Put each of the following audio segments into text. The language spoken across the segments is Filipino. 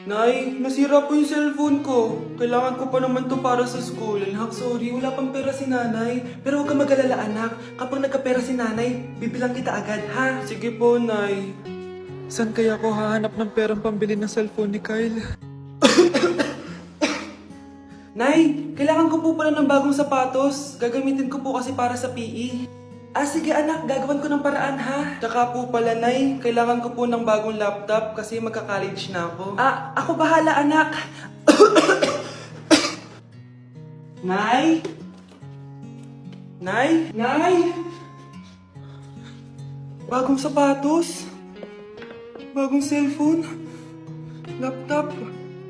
Nay, nasira po yung cellphone ko. Kailangan ko pa naman to para sa school. Anak, sorry, wala pang pera si nanay. Pero huwag ka mag-alala, anak. Kapag nagkapera si nanay, bibilang kita agad, ha? Sige po, Nay. Saan kaya ako hahanap ng perang pambili ng cellphone ni Kyle? Nay, kailangan ko po pala ng bagong sapatos. Gagamitin ko po kasi para sa PE. Ah, sige anak, gagawin ko ng paraan ha. Tsaka po pala, Nay, kailangan ko po ng bagong laptop kasi magka-college na ako. Ah, ako bahala anak. Nay? Nay? Nay? Bagong sapatos? Bagong cellphone? Laptop?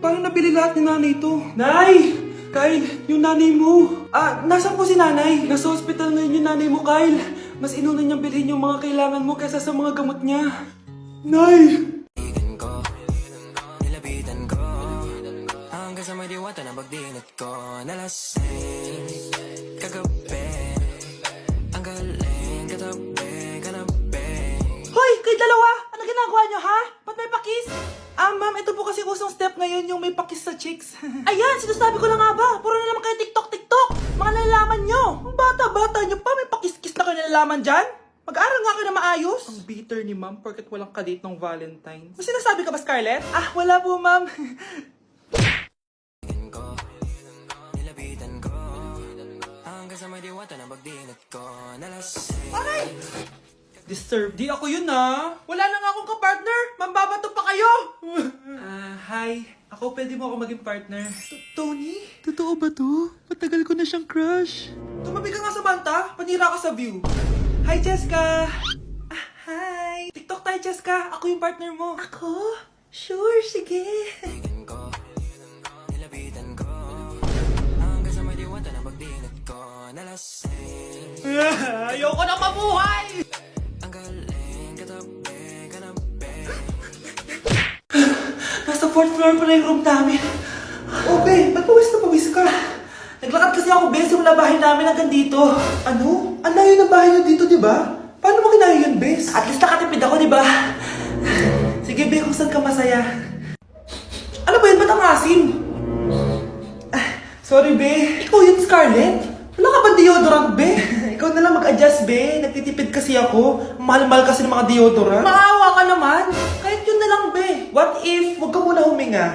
Paano nabili lahat ni nanay ito? Nay! Kyle, yung nanay mo. Ah, nasaan po si nanay? Nasa hospital ngayon yung nanay mo, Kyle. Mas inuna niyang bilhin yung mga kailangan mo kaysa sa mga gamot niya. Nay! Nilapitan ko hanggang sa may diwata na pagdinit ko. Nalasing kagabi, ang galing katabi. Hoy! Kayo dalawa! Ano ginagawa nyo, ha? Ba't may pakis? Ah, ma'am, ito po kasi usong step ngayon yung may pakis sa chicks. Ayan, sinasabi ko na nga ba? Puro na naman kayo TikTok! Mga nalalaman nyo! Ang bata-bata nyo pa, may pakis-kis na kayo nalalaman dyan? Mag-aaral nga kayo na maayos. Ang bitter ni ma'am porket walang kadate ng Valentine's. May sinasabi ka ba, Scarlett? Ah, wala po, ma'am. Nilapitan ko hanggang sa may diwata na pagdinit ko. Nalasing. Aray! Disturb. Di ako yun ah. Wala na nga akong kapartner! Mambabato pa kayo! Hi. Ako, pwede mo ako maging partner. Tony? Totoo ba to? Matagal ko na siyang crush. Tumabi ka nga sa banta, panira ka sa view. Hi, Jessica! Ah, hi! TikTok tayo, Jessica. Ako yung partner mo. Ako? Sure, sige. Nilapitan ko hanggang sa may diwata na pagdinit ko. Nalasing Ayoko na mabuhay! ang galing katabi. Nasa 4th floor pa na yung room namin. Oh, be, ba't pawis na pawis ka? Naglakad kasi ako, be, sa bahay namin hanggang dito. Ano? Ang layo ng bahay niyo dito, di ba? Paano mo kinaya yun, Bes? At least nakatipid ako, di ba? Sige, be, kung saan ka masaya. Ano ba yun? Ba't ang asim? Sorry, Be. Ikaw yun, Scarlett? Wala ka ba deodorant, be? Ikaw na lang mag-adjust, Be. Nagtitipid kasi ako. Mahal-mahal kasi ng mga deodorant. Maawa ka naman. Kahit yun na lang, be. What if, wag ka muna huminga?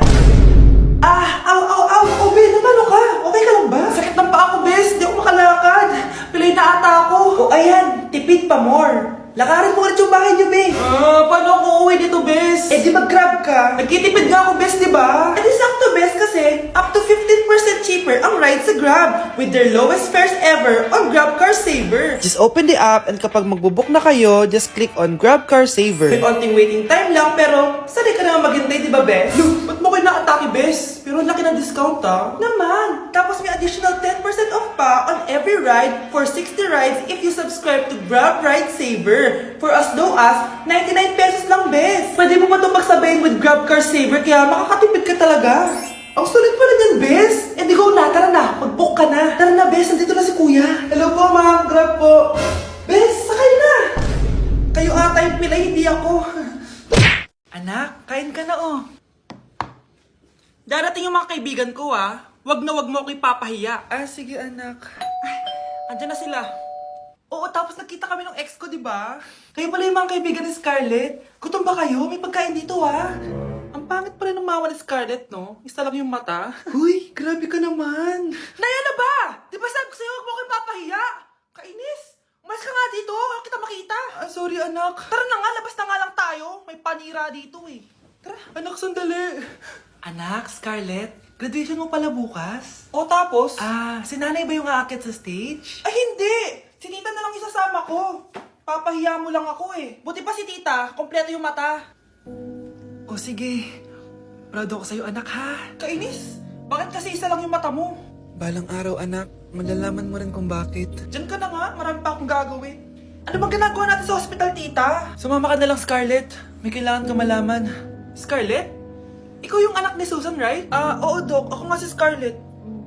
Ah, aw. Oh, be, namano ka? Okay ka lang ba? Sakit ng paa ko, bes. Di ako makalakad. Pilay na ata ako. O ayan, tipid pa more. Lakarin mo ulit yung bahay niyo, Be. Ah, paano ako uuwi dito, bes? Eh di mag-grab ka. Nagtitipid nga ako, bes, di ba? Eh di sakto, Bes, kasi up to 15% cheaper ang ride sa Grab with their lowest fares ever on Grab Car Saver. Just open the app and kapag magbubook na kayo, just click on Grab Car Saver. May onting waiting time lang, pero sanay ka naman maghintay, di ba, bes? Ba't mo kayo nakatake, Bes? Pero ang laki ng discount, ah. Naman! Tapos may additional 10% off pa on every ride for 60 rides if you subscribe to Grab Ride Saver for as low as 99 pesos lang, bes. Pwede mo ba itong magsabayin with Grab Car Saver kaya makakatipid ka talaga? Ang sulit pala niyan, Bes. Eh di go na, tara na. Mag-book ka na. Tara na, Bes. Nandito na si Kuya. Hello po, ma'am. Grab po. Bes, sakay na! Kayo ata yung pilay, hindi ako. Anak, kain ka na oh. Darating yung mga kaibigan ko ah. Wag na wag mo ako ipapahiya. Ah, sige, anak. Andyan na sila. Oo, tapos nagkita kami ng ex ko, di ba? Kayo pala yung mga kaibigan ni Scarlett. Gutom ba kayo? May pagkain dito ah. Ang pangit pa rin ng mama ni Scarlett, no? Isa lang yung mata. Uy, grabe ka naman. Naya na ba? Di ba sabi ko sa'yo, wag mo ako ipapahiya? Kainis! Umalis ka nga dito, huwag kita makita. Ah, sorry, anak. Tara na nga, labas na nga lang tayo. May panira dito eh. Tara. Anak, sandali. Anak, Scarlett, graduation mo pala bukas? O tapos? Ah, si nanay ba yung aakit sa stage? Ay, hindi. Si tita na lang isasama ko. Papahiya mo lang ako eh. Buti pa si tita, kompleto yung mata. O sige. Proud ako sa'yo, anak, ha? Kainis, bakit kasi isa lang yung mata mo? Balang araw, anak. Malalaman mo rin kung bakit. Diyan ka na nga, marami pa akong gagawin. Ano bang ginagawa natin sa hospital, tita? Sumama ka na lang, Scarlett. May kailangan ka malaman. Scarlett? Ikaw yung anak ni Susan, right? Ah, oo, Doc. Ako nga si Scarlett.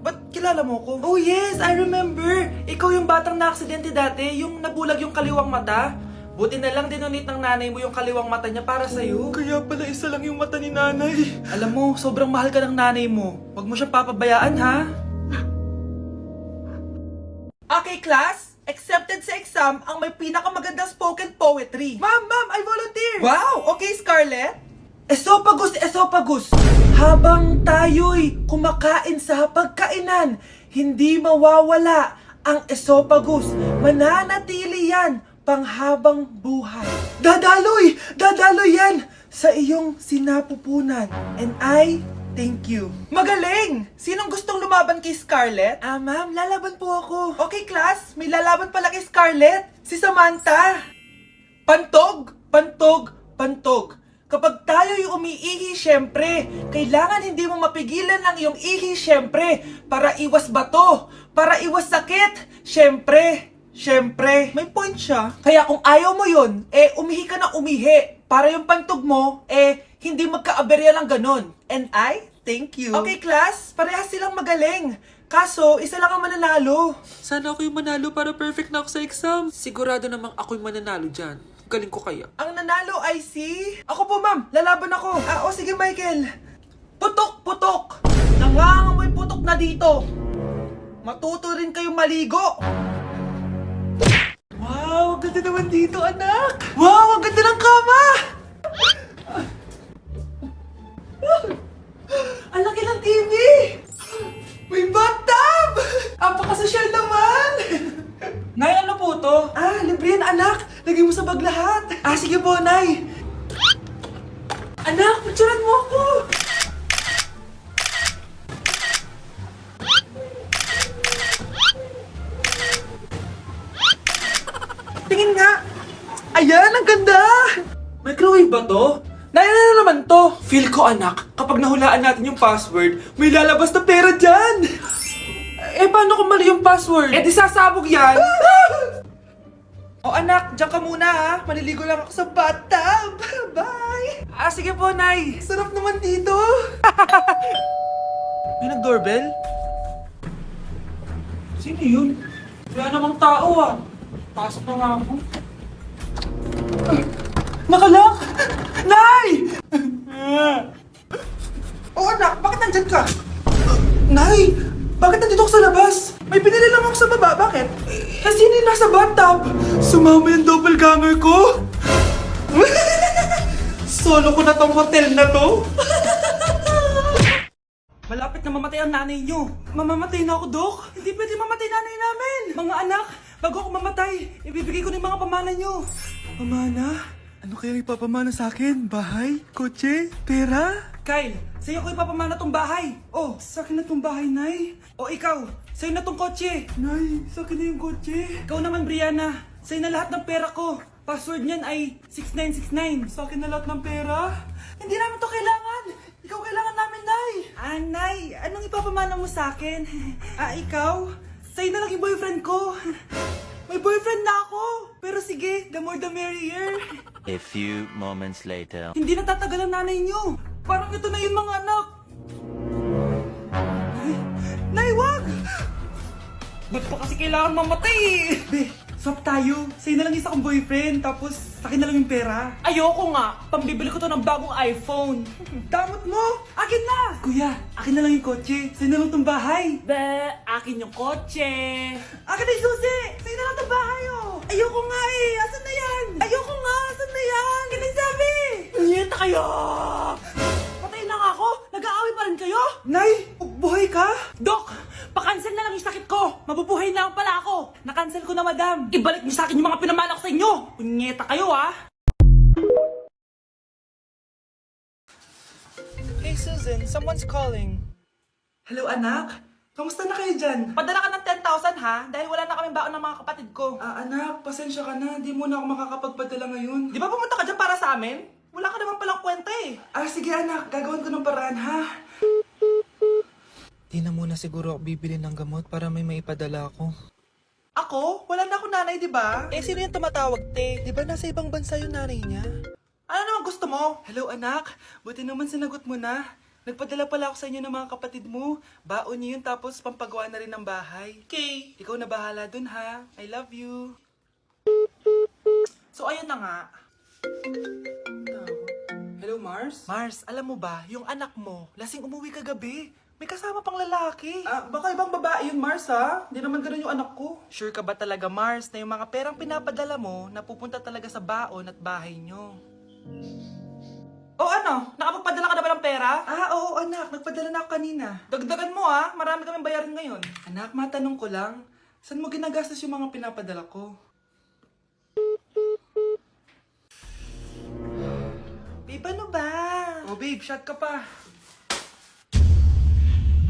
Ba't kilala mo ko? Oh yes, I remember. Ikaw yung batang na-aksidente dati, yung nabulag yung kaliwang mata. Buti na lang dinonate ng nanay mo yung kaliwang mata niya para sa'yo. Kaya pala isa lang yung mata ni nanay. Alam mo, sobrang mahal ka ng nanay mo. Huwag mo siyang papabayaan, ha? Okay, class. Accepted sa exam ang may pinakamagandang spoken poetry. Ma'am, I volunteer! Wow! Okay, Scarlett. Esophagus. Habang tayo'y kumakain sa pagkainan, hindi mawawala ang esophagus. Mananatili yan panghabang buhay. Dadaloy yan sa iyong sinapupunan. And I thank you. Magaling! Sinong gustong lumaban kay Scarlett? Ma'am, lalaban po ako. Okay, class. May lalaban pala kay Scarlett. Si Samantha. Pantog. Kapag tayo'y umiihi, syempre, kailangan hindi mo mapigilan ang iyong ihi, syempre, para iwas bato, para iwas sakit, syempre. May point siya. Kaya kung ayaw mo yun, umihi ka na umihi. Para yung pantog mo, hindi magka-aberya lang ganon. And I thank you. Okay, class, parehas silang magaling. Kaso, isa lang ang mananalo. Sana ako yung manalo para perfect na ako sa exam. Sigurado namang ako yung mananalo dyan. Galing ko kaya. Ang nanalo ay si... Ako po, ma'am. Lalaban ako. Sige, Michael. Putok. Nangangamoy putok na dito. Matuto rin kayong maligo. Wow, ang ganda naman dito, anak. Wow, ang ganda ng kama. Ang laki ng TV. May bathtub. Apakasosyal naman. Nay, ano po to? Libre yan, anak. Lagay mo sa bag lahat. Sige po, Nay. Anak, picturean mo ako. Tingin nga. Ayan, ang ganda. Microwave ba to? Nay, ano naman to? Feel ko, anak, kapag nahulaan natin yung password, may lalabas na pera dyan. Paano kung mali yung password? Di sasabog yan. Anak, dyan ka muna ha. Maliligo lang ako sa bathtub. Bye! Sige po, Nay. Sarap naman dito. May nag-doorbell? Sino yun? Wala namang tao Pasok na nga ako. Nakalak! Nay! Anak, bakit nandyan ka? Nay! Bakit nandito ako sa labas? May pinili lang ako sa baba, bakit? Sino yung nasa bathtub? Sumama yung doppelganger ko? Solo ko na tong hotel na to? Malapit na mamatay ang nanay nyo. Mamamatay na ako, Dok. Hindi pwede mamatay nanay namin. Mga anak, bago ako mamatay, ibibigay ko na yung mga pamana nyo. Pamana? Ano kaya ipapamana sa akin? Bahay? Kotse? Pera? Kyle, sa'yo ko ipapamana tong bahay. Sa akin na tong bahay, Nay. Ikaw, sa'yo na tong kotse. Nay, sa akin na yung kotse. Ikaw naman, Brianna. Sa'yo na lahat ng pera ko. Password niyan ay 6969. Sa akin na lahat ng pera? Hindi namin to kailangan. Ikaw kailangan namin, Nay. Nay, anong ipapamana mo sa akin? Ikaw? Sa'yo na lang yung boyfriend ko. May boyfriend na ako. Pero sige, the more the merrier. A few moments later. Hindi natatagal ang nanay niyo. Parang ito na yun, mga anak. Nay, wag! Ba't pa kasi kailangan mamatay Be, swap tayo. Sa'yo na lang isa kong boyfriend, tapos sa akin na lang yung pera. Ayoko nga. Pambibili ko to ng bagong iPhone. Damot mo! Akin na! Kuya, akin na lang yung kotse. Sa'yo na lang tong bahay. Akin yung kotse. Akin na yung susi! Sa'yo na lang tong bahay, Ayoko nga Asan na yan? Ayoko nga! Asan na yan? Kinisabi! Niyeta kayo! Patay na nga ako! Nag-aaway pa rin kayo? Nay! Buhay ka? Dok! Pakancel na lang yung sakit ko! Mabubuhay na lang pala ako! Nakancel ko na, madam! Ibalik niyo sa akin yung mga pinamana ko sa inyo! Punyeta kayo, Hey, Susan. Someone's calling. Hello, anak? Kamusta na kayo dyan? Padala ka ng 10,000 ha? Dahil wala na kaming baon ng mga kapatid ko. Anak, pasensya ka na. Di mo na ako makakapagpadala ngayon. Di ba pumunta ka dyan para sa amin? Wala ka naman palang kwenta sige anak. Gagawin ko ng paraan ha. Di na muna siguro ako bibili ng gamot para may maipadala ako. Ako? Wala na ako nanay, di ba? Sino yung tumatawag, te? Di ba nasa ibang bansa yung nanay niya? Ano naman gusto mo? Hello, anak. Buti naman sinagot mo na. Nagpadala pala ako sa inyo ng mga kapatid mo. Baon niyo yun tapos pampagawa na rin ng bahay. Okay. Ikaw na bahala dun ha. I love you. So, ayun na nga. Hello, Mars? Mars, alam mo ba, yung anak mo, lasing umuwi kagabi. May kasama pang lalaki. Baka ibang babae yun, Mars, ha? Hindi naman ganun yung anak ko. Sure ka ba talaga, Mars, na yung mga perang pinapadala mo, napupunta talaga sa baon at bahay nyo? O ano? Nakapagpadala ka na ba ng pera? Oo, anak. Nagpadala na ako kanina. Dagdagan mo, ha? Marami kaming bayaran ngayon. Anak, matanong ko lang, saan mo ginagastos yung mga pinapadala ko? Babe, ano ba? Oh, babe, shot ka pa.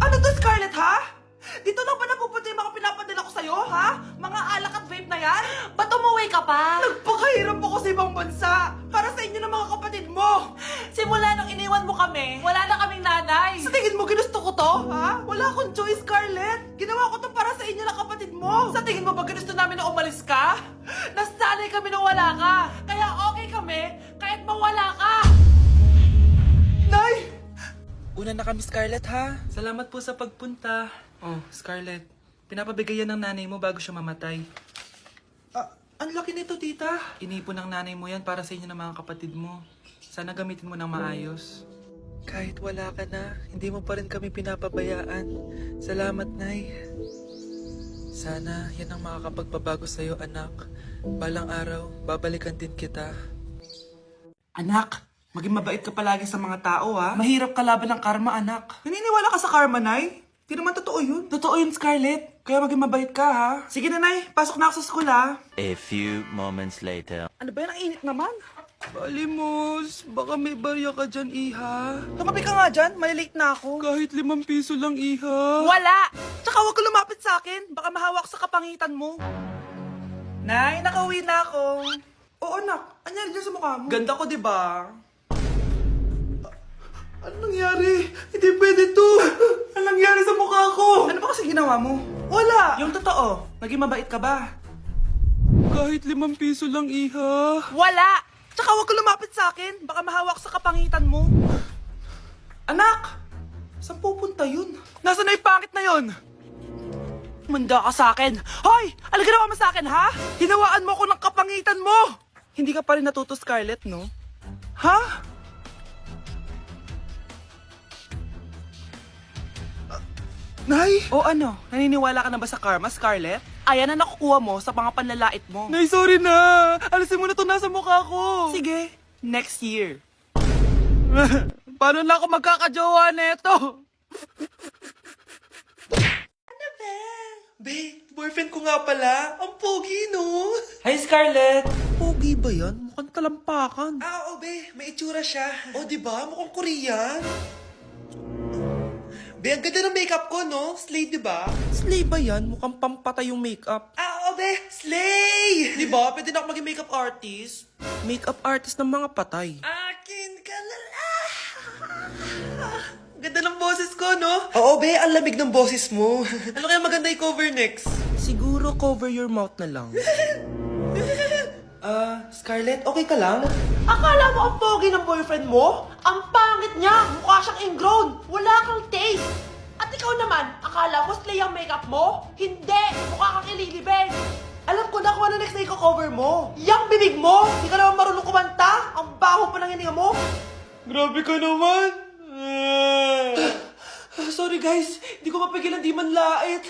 Ano to, Scarlett, ha? Dito lang ba napupunta yung mga pinapadala ko sa'yo, ha? Mga alak at vape na yan? Ba't umuwi ka pa? Nagpakahirap ako sa ibang bansa para sa inyo ng mga kapatid mo. Simula nung iniwan mo kami, wala na kaming nanay. Sa tingin mo ginusto ko to, ha? Wala akong choice, Scarlett. Ginawa ko to para sa inyo ng kapatid mo. Sa tingin mo ba ginusto namin na umalis ka? Nasanay kami na wala ka. Kaya okay kami kahit mawala ka. Nay! Una na kami, Scarlett, ha? Salamat po sa pagpunta. Oh, Scarlett, pinapabigay yan ng nanay mo bago siya mamatay. Ang laki nito, tita. Inipon ng nanay mo yan para sa inyo ng mga kapatid mo. Sana gamitin mo ng maayos. Kahit wala ka na, hindi mo pa rin kami pinapabayaan. Salamat, Nay. Sana yan ang makakapagpabago sa'yo, anak. Balang araw, babalikan din kita. Anak, maging mabait ka palagi sa mga tao, ha? Mahirap kalaban ng karma, anak. Naniniwala ka sa karma, Nay? Di naman totoo yun. Totoo yun, Scarlett. Kaya maging mabait ka, ha? Sige na, Nay. Pasok na ako sa school, ha? A few moments later. Ano ba yan? Ang init naman. Balimos, baka may barya ka dyan, Iha. Tumabi ka nga dyan. Malilate na ako. Kahit 5 piso lang, Iha. Wala! Tsaka huwag ka lumapit sa akin. Baka mahawak sa kapangitan mo. Nay, nakauwi na ako. Oo, anak. Anyari dyan sa mukha mo? Ganda ko, di ba? Ano nangyari? Hindi pwede to! Ano nangyari sa mukha ko? Ano ba kasi ginawa mo? Wala! Yung totoo, naging mabait ka ba? Kahit 5 piso lang, Iha. Wala! Tsaka huwag ka lumapit sa akin. Baka mahawak sa kapangitan mo. Anak! Saan pupunta yun? Nasaan na yung pangit na yun? Manda ka sa akin. Hoy! Ano ginawa mo sa akin, ha? Hinawaan mo ko ng kapangitan mo! Hindi ka pa rin natuto, Scarlett, no? Ha? Nay! O ano? Naniniwala ka na ba sa karma, Scarlett? Ayan na nakukuha mo sa mga panlalait mo. Nay, sorry na! Alisin mo na ito nasa mukha ko! Sige, next year. Paano na ako magkakajowa neto? Ano ba? Be, boyfriend ko nga pala. Ang pogi, no? Hi, Scarlett! Pogi ba yan? Mukhang talampakan. Oo, be. May itsura siya. O, diba? Mukhang Korean. Be, ang ganda ng makeup ko, no? Slay, diba? Slay ba yan? Mukhang pampatay yung makeup. Oo, be! Slay! Diba? Pwede na ako maging makeup artist. Makeup artist ng mga patay. Akin ka na lang! Ganda ng boses ko, no? Oo, be. Ang lamig ng boses mo. Ano kaya maganda i-cover next? Siguro cover your mouth na lang. Scarlett, okay ka lang? Akala mo ang pogi ng boyfriend mo? Ang pangit niya! Mukha siyang ingrown! Wala kang taste! At ikaw naman, akala mo slay ang makeup mo? Hindi! Mukha kang ililibing! Alam ko na kung ano next na i-cover mo! Yang bibig mo! Hindi ka naman marunong kumanta! Ang baho pa ng hininga mo! Grabe ka naman! Sorry guys, hindi ko mapigilan di man lait.